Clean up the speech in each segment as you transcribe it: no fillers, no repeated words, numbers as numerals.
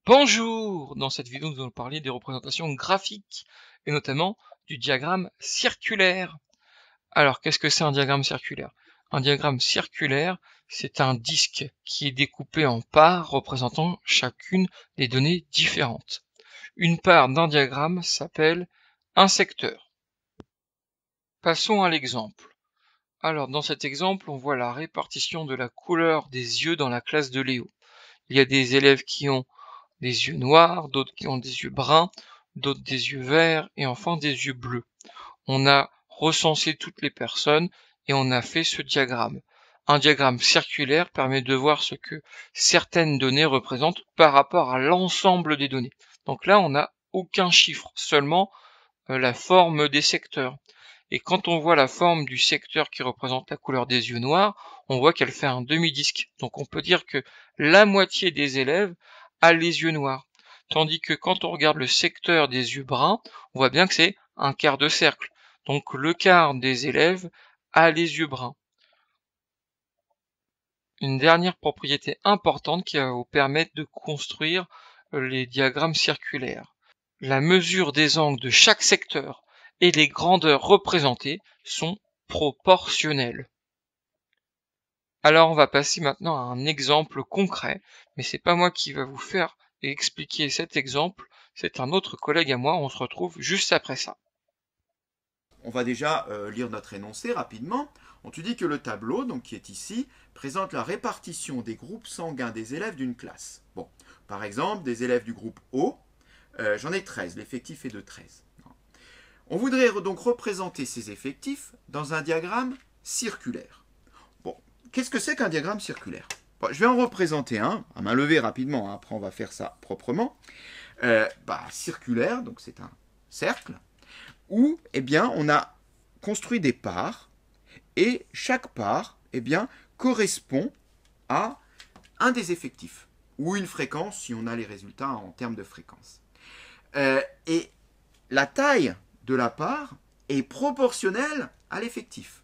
Bonjour! Dans cette vidéo, nous allons parler des représentations graphiques et notamment du diagramme circulaire. Alors, qu'est-ce que c'est un diagramme circulaire? Un diagramme circulaire, c'est un disque qui est découpé en parts représentant chacune des données différentes. Une part d'un diagramme s'appelle un secteur. Passons à l'exemple. Alors, dans cet exemple, on voit la répartition de la couleur des yeux dans la classe de Léo. Il y a des élèves qui ont des yeux noirs, d'autres qui ont des yeux bruns, d'autres des yeux verts et enfin des yeux bleus. On a recensé toutes les personnes et on a fait ce diagramme. Un diagramme circulaire permet de voir ce que certaines données représentent par rapport à l'ensemble des données. Donc là, on n'a aucun chiffre, seulement la forme des secteurs. Et quand on voit la forme du secteur qui représente la couleur des yeux noirs, on voit qu'elle fait un demi-disque. Donc on peut dire que la moitié des élèves a les yeux noirs. Tandis que quand on regarde le secteur des yeux bruns, on voit bien que c'est un quart de cercle. Donc le quart des élèves a les yeux bruns. Une dernière propriété importante qui va vous permettre de construire les diagrammes circulaires. La mesure des angles de chaque secteur et les grandeurs représentées sont proportionnelles. Alors on va passer maintenant à un exemple concret, mais c'est pas moi qui va vous faire expliquer cet exemple, c'est un autre collègue à moi, on se retrouve juste après ça. On va déjà lire notre énoncé rapidement. On te dit que le tableau, donc qui est ici, présente la répartition des groupes sanguins des élèves d'une classe. Bon, par exemple, des élèves du groupe O, j'en ai 13, l'effectif est de 13. On voudrait donc représenter ces effectifs dans un diagramme circulaire. Bon, qu'est-ce que c'est qu'un diagramme circulaire? Bon, je vais en représenter un, à main levée rapidement, hein, après on va faire ça proprement. Circulaire, donc c'est un cercle, où eh bien, on a construit des parts, et chaque part eh bien, correspond à un des effectifs, ou une fréquence si on a les résultats en termes de fréquence. Et la taille de la part est proportionnelle à l'effectif.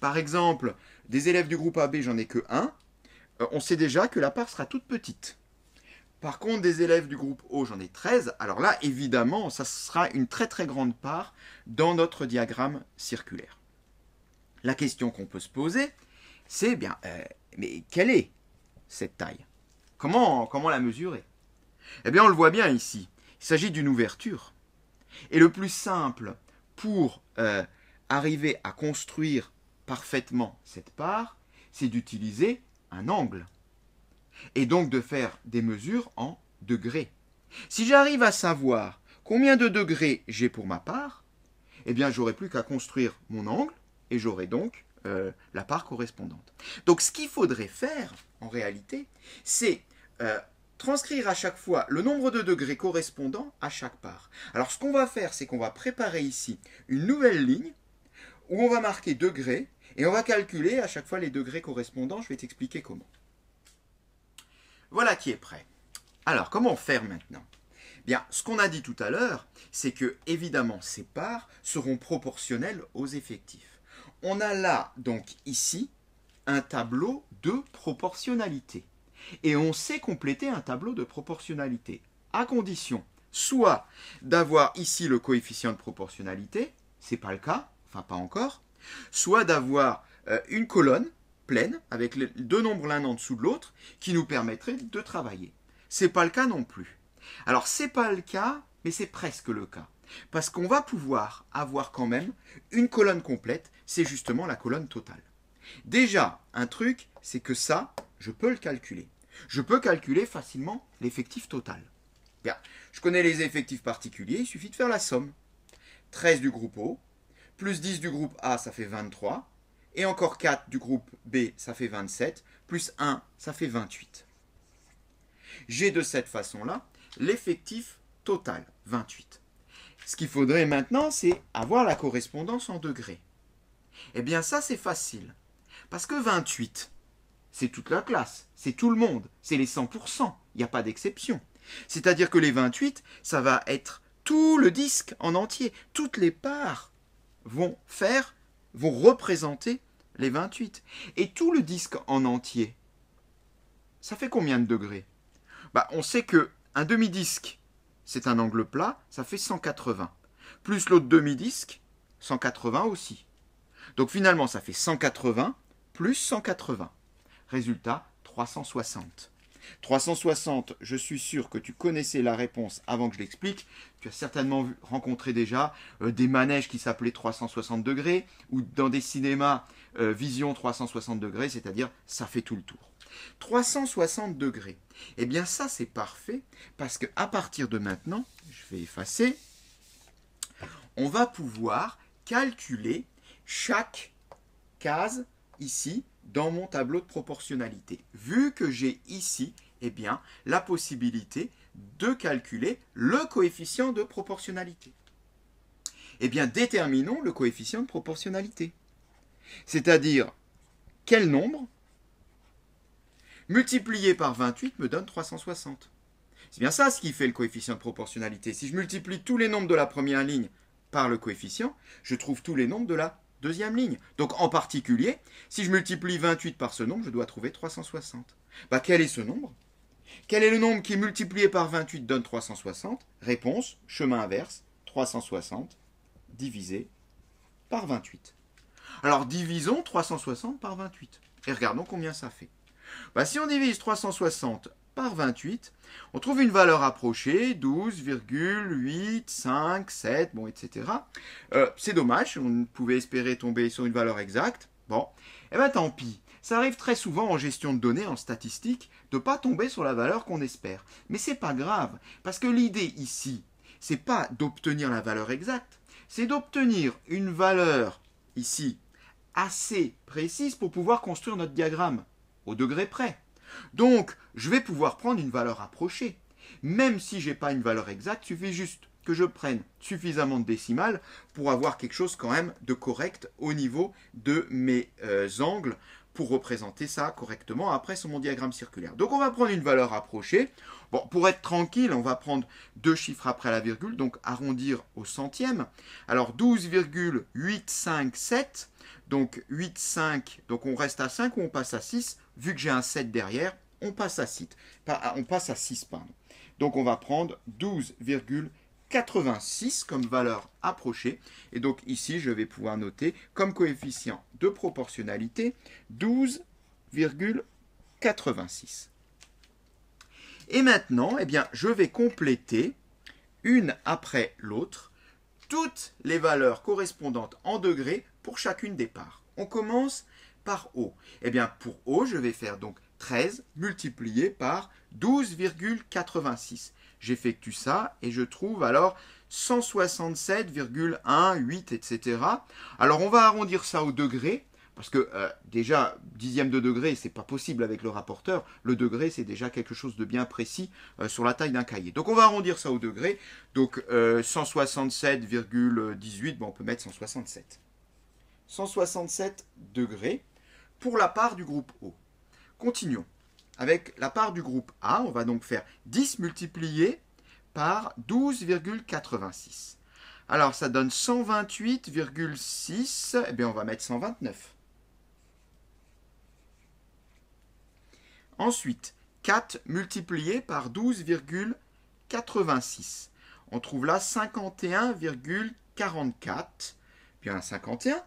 Par exemple, des élèves du groupe AB, j'en ai que 1, on sait déjà que la part sera toute petite. Par contre, des élèves du groupe O, j'en ai 13. Alors là, évidemment, ça sera une très très grande part dans notre diagramme circulaire. La question qu'on peut se poser, c'est bien, mais quelle est cette taille? Comment la mesurer? Eh bien, on le voit bien ici. Il s'agit d'une ouverture. Et le plus simple pour arriver à construire parfaitement cette part, c'est d'utiliser un angle. Et donc de faire des mesures en degrés. Si j'arrive à savoir combien de degrés j'ai pour ma part, eh bien j'aurai plus qu'à construire mon angle et j'aurai donc la part correspondante. Donc ce qu'il faudrait faire en réalité, c'est transcrire à chaque fois le nombre de degrés correspondant à chaque part. Alors ce qu'on va faire, c'est qu'on va préparer ici une nouvelle ligne où on va marquer degrés et on va calculer à chaque fois les degrés correspondants. Je vais t'expliquer comment. Voilà qui est prêt. Alors, comment faire maintenant? Bien, ce qu'on a dit tout à l'heure, c'est que, évidemment, ces parts seront proportionnelles aux effectifs. On a là, donc ici, un tableau de proportionnalité. Et on sait compléter un tableau de proportionnalité, à condition soit d'avoir ici le coefficient de proportionnalité, c'est pas le cas, enfin pas encore, soit d'avoir une colonne pleine, avec les deux nombres l'un en dessous de l'autre, qui nous permettrait de travailler. C'est pas le cas non plus. Alors c'est pas le cas, mais c'est presque le cas. Parce qu'on va pouvoir avoir quand même une colonne complète, c'est justement la colonne totale. Déjà, un truc, c'est que ça, je peux le calculer. Je peux calculer facilement l'effectif total. Bien, je connais les effectifs particuliers, il suffit de faire la somme. 13 du groupe O, plus 10 du groupe A, ça fait 23, et encore 4 du groupe B, ça fait 27, plus 1, ça fait 28. J'ai de cette façon-là l'effectif total, 28. Ce qu'il faudrait maintenant, c'est avoir la correspondance en degrés. Eh bien ça, c'est facile. Parce que 28, c'est toute la classe, c'est tout le monde, c'est les 100%, il n'y a pas d'exception. C'est-à-dire que les 28, ça va être tout le disque en entier. Toutes les parts vont représenter les 28. Et tout le disque en entier, ça fait combien de degrés? On sait que un demi-disque, c'est un angle plat, ça fait 180. Plus l'autre demi-disque, 180 aussi. Donc finalement, ça fait 180 plus 180. Résultat, 360. 360, je suis sûr que tu connaissais la réponse avant que je l'explique. Tu as certainement rencontré déjà des manèges qui s'appelaient 360 degrés ou dans des cinémas vision 360 degrés, c'est-à-dire ça fait tout le tour. 360 degrés. Eh bien ça c'est parfait parce qu'à partir de maintenant, je vais effacer, on va pouvoir calculer chaque case ici dans mon tableau de proportionnalité. Vu que j'ai ici eh bien, la possibilité de calculer le coefficient de proportionnalité. Eh bien, déterminons le coefficient de proportionnalité. C'est-à-dire, quel nombre multiplié par 28 me donne 360. C'est bien ça ce qui fait le coefficient de proportionnalité. Si je multiplie tous les nombres de la première ligne par le coefficient, je trouve tous les nombres de la deuxième ligne. Donc en particulier, si je multiplie 28 par ce nombre, je dois trouver 360. Bah, quel est ce nombre? Quel est le nombre qui multiplié par 28 donne 360? Réponse, chemin inverse, 360 divisé par 28. Alors divisons 360 par 28 et regardons combien ça fait. Bah, si on divise 360 par 28, on trouve une valeur approchée, 12,857, bon, etc. C'est dommage, on pouvait espérer tomber sur une valeur exacte. Bon, eh bien tant pis. Ça arrive très souvent en gestion de données, en statistique, de ne pas tomber sur la valeur qu'on espère. Mais c'est pas grave, parce que l'idée ici, c'est pas d'obtenir la valeur exacte, c'est d'obtenir une valeur ici assez précise pour pouvoir construire notre diagramme au degré près. Donc, je vais pouvoir prendre une valeur approchée. Même si je n'ai pas une valeur exacte, il suffit juste que je prenne suffisamment de décimales pour avoir quelque chose quand même de correct au niveau de mes angles pour représenter ça correctement après sur mon diagramme circulaire. Donc on va prendre une valeur approchée. Bon, pour être tranquille, on va prendre deux chiffres après la virgule, donc arrondir au centième. Alors 12,857, donc 8,5, donc on reste à 5 ou on passe à 6. Vu que j'ai un 7 derrière, on passe à 6. Pardon. Donc on va prendre 12,86 comme valeur approchée. Et donc ici, je vais pouvoir noter comme coefficient de proportionnalité 12,86. Et maintenant, eh bien, je vais compléter une après l'autre toutes les valeurs correspondantes en degrés pour chacune des parts. On commence par O. Eh bien, pour O, je vais faire donc 13 multiplié par 12,86. J'effectue ça et je trouve alors 167,18, etc. Alors, on va arrondir ça au degré, parce que déjà, dixième de degré, c'est pas possible avec le rapporteur. Le degré, c'est déjà quelque chose de bien précis sur la taille d'un cahier. Donc, on va arrondir ça au degré. Donc, 167,18, bon, on peut mettre 167. 167 degrés pour la part du groupe O. Continuons. Avec la part du groupe A, on va donc faire 10 multiplié par 12,86. Alors, ça donne 128,6. Eh bien, on va mettre 129. Ensuite, 4 multiplié par 12,86. On trouve là 51,44. Bien, 51.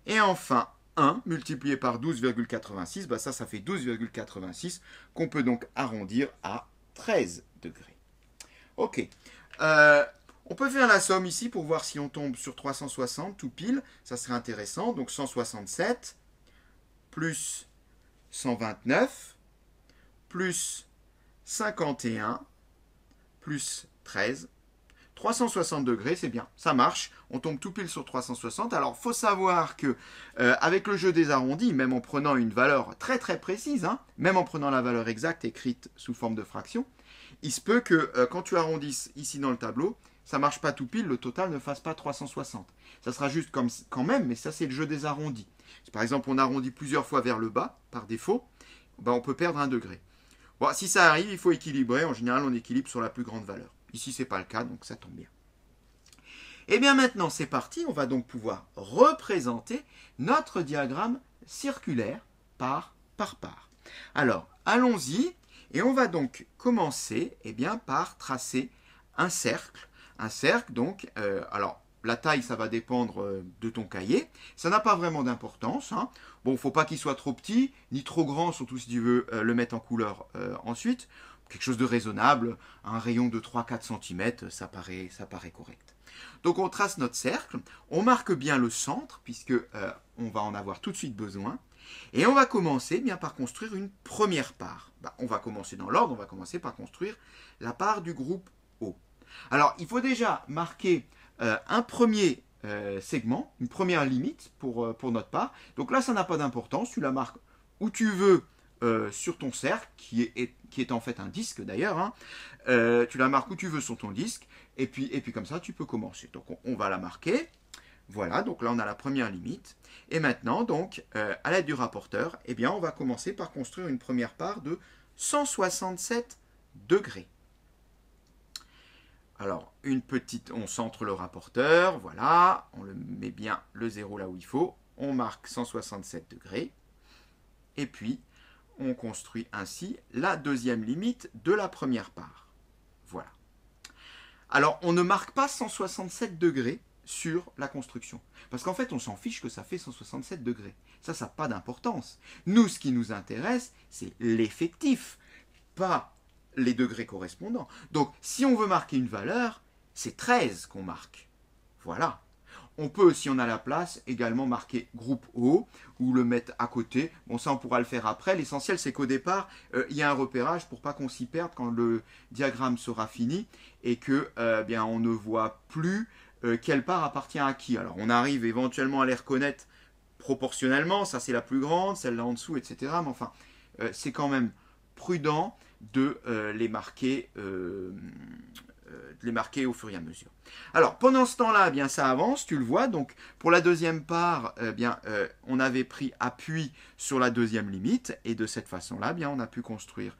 Et enfin, 1 multiplié par 12,86, bah ça fait 12,86 qu'on peut donc arrondir à 13 degrés. Ok. On peut faire la somme ici pour voir si on tombe sur 360 tout pile. Ça serait intéressant. Donc 167 plus 129 plus 51 plus 13. 360 degrés, c'est bien, ça marche, on tombe tout pile sur 360. Alors, il faut savoir que avec le jeu des arrondis, même en prenant une valeur très très précise, hein, même en prenant la valeur exacte écrite sous forme de fraction, il se peut que quand tu arrondisses ici dans le tableau, ça ne marche pas tout pile, le total ne fasse pas 360. Ça sera juste comme quand même, mais ça c'est le jeu des arrondis. Si par exemple on arrondit plusieurs fois vers le bas, par défaut, ben, on peut perdre 1 degré. Bon, si ça arrive, il faut équilibrer, en général on équilibre sur la plus grande valeur. Ici, ce n'est pas le cas, donc ça tombe bien. Et bien maintenant, c'est parti. On va donc pouvoir représenter notre diagramme circulaire part par part. Alors, allons-y. Et on va donc commencer par tracer un cercle. Un cercle, donc, alors la taille, ça va dépendre de ton cahier. Ça n'a pas vraiment d'importance. Bon, il ne faut pas qu'il soit trop petit, ni trop grand, surtout si tu veux le mettre en couleur ensuite. Quelque chose de raisonnable, un rayon de 3-4 cm, ça paraît correct. Donc on trace notre cercle, on marque bien le centre, puisque on va en avoir tout de suite besoin. Et on va commencer par construire une première part. On va commencer dans l'ordre, on va commencer par construire la part du groupe O. Alors, il faut déjà marquer un premier segment, une première limite pour notre part. Donc là, ça n'a pas d'importance, tu la marques où tu veux sur ton cercle, qui est en fait un disque d'ailleurs. Tu la marques où tu veux sur ton disque, et puis comme ça, tu peux commencer. Donc on va la marquer. Voilà, donc là on a la première limite. Et maintenant, donc, à l'aide du rapporteur, on va commencer par construire une première part de 167 degrés. Alors, on centre le rapporteur, voilà, on le met bien le 0 là où il faut, on marque 167 degrés, et puis on construit ainsi la deuxième limite de la première part. Voilà. Alors, on ne marque pas 167 degrés sur la construction. Parce qu'en fait, on s'en fiche que ça fait 167 degrés. Ça n'a pas d'importance. Nous, ce qui nous intéresse, c'est l'effectif, pas les degrés correspondants. Donc, si on veut marquer une valeur, c'est 13 qu'on marque. Voilà. On peut, si on a la place, également marquer groupe O ou le mettre à côté. Bon, ça, on pourra le faire après. L'essentiel, c'est qu'au départ, il y a un repérage pour pas qu'on s'y perde quand le diagramme sera fini et que, on ne voit plus quelle part appartient à qui. Alors, on arrive éventuellement à les reconnaître proportionnellement. Ça, c'est la plus grande, celle-là en dessous, etc. Mais enfin, c'est quand même prudent de les marquer au fur et à mesure. Alors, pendant ce temps-là, ça avance, tu le vois. Donc, pour la deuxième part, on avait pris appui sur la deuxième limite. Et de cette façon-là, on a pu construire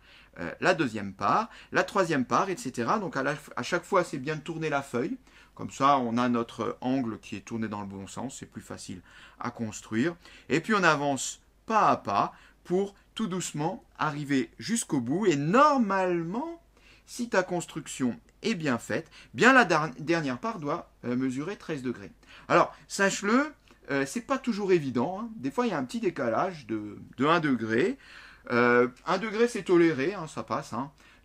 la deuxième part, la troisième part, etc. Donc, à chaque fois, c'est bien de tourner la feuille. Comme ça, on a notre angle qui est tourné dans le bon sens. C'est plus facile à construire. Et puis, on avance pas à pas pour tout doucement arriver jusqu'au bout. Et normalement, si ta construction est bien faite, la dernière part doit mesurer 13 degrés. Alors, sache-le, c'est pas toujours évident. Des fois, il y a un petit décalage de 1 degré. 1 degré, c'est toléré, ça passe.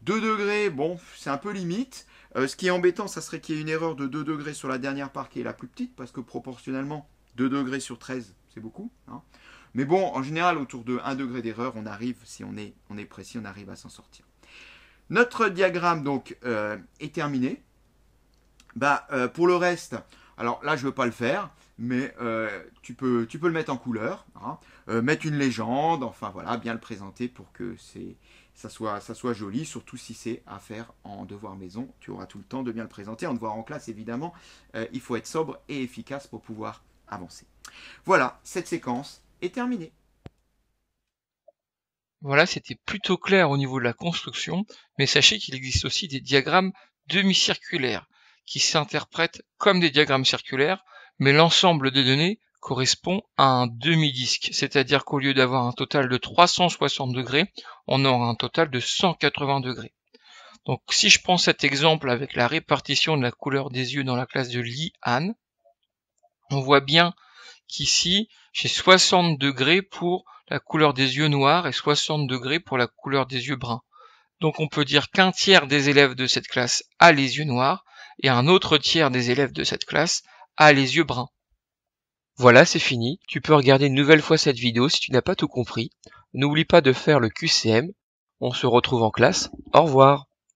2 degrés, bon, c'est un peu limite. Ce qui est embêtant, ça serait qu'il y ait une erreur de 2 degrés sur la dernière part qui est la plus petite, parce que proportionnellement, 2 degrés sur 13, c'est beaucoup. Mais bon, en général, autour de 1 degré d'erreur, on arrive, si on est précis, on arrive à s'en sortir. Notre diagramme, donc, est terminé. Pour le reste, alors là, je ne veux pas le faire, mais tu peux le mettre en couleur, mettre une légende, enfin voilà, bien le présenter pour que ça soit joli, surtout si c'est à faire en devoir maison. Tu auras tout le temps de bien le présenter. En devoir en classe, évidemment, il faut être sobre et efficace pour pouvoir avancer. Voilà, cette séquence est terminée. Voilà, c'était plutôt clair au niveau de la construction, mais sachez qu'il existe aussi des diagrammes demi-circulaires, qui s'interprètent comme des diagrammes circulaires, mais l'ensemble des données correspond à un demi-disque, c'est-à-dire qu'au lieu d'avoir un total de 360 degrés, on aura un total de 180 degrés. Donc si je prends cet exemple avec la répartition de la couleur des yeux dans la classe de Li-Han, on voit bien qu'ici, j'ai 60 degrés pour la couleur des yeux noirs et 60 degrés pour la couleur des yeux bruns. Donc on peut dire qu'un tiers des élèves de cette classe a les yeux noirs et un autre tiers des élèves de cette classe a les yeux bruns. Voilà, c'est fini. Tu peux regarder une nouvelle fois cette vidéo si tu n'as pas tout compris. N'oublie pas de faire le QCM. On se retrouve en classe. Au revoir.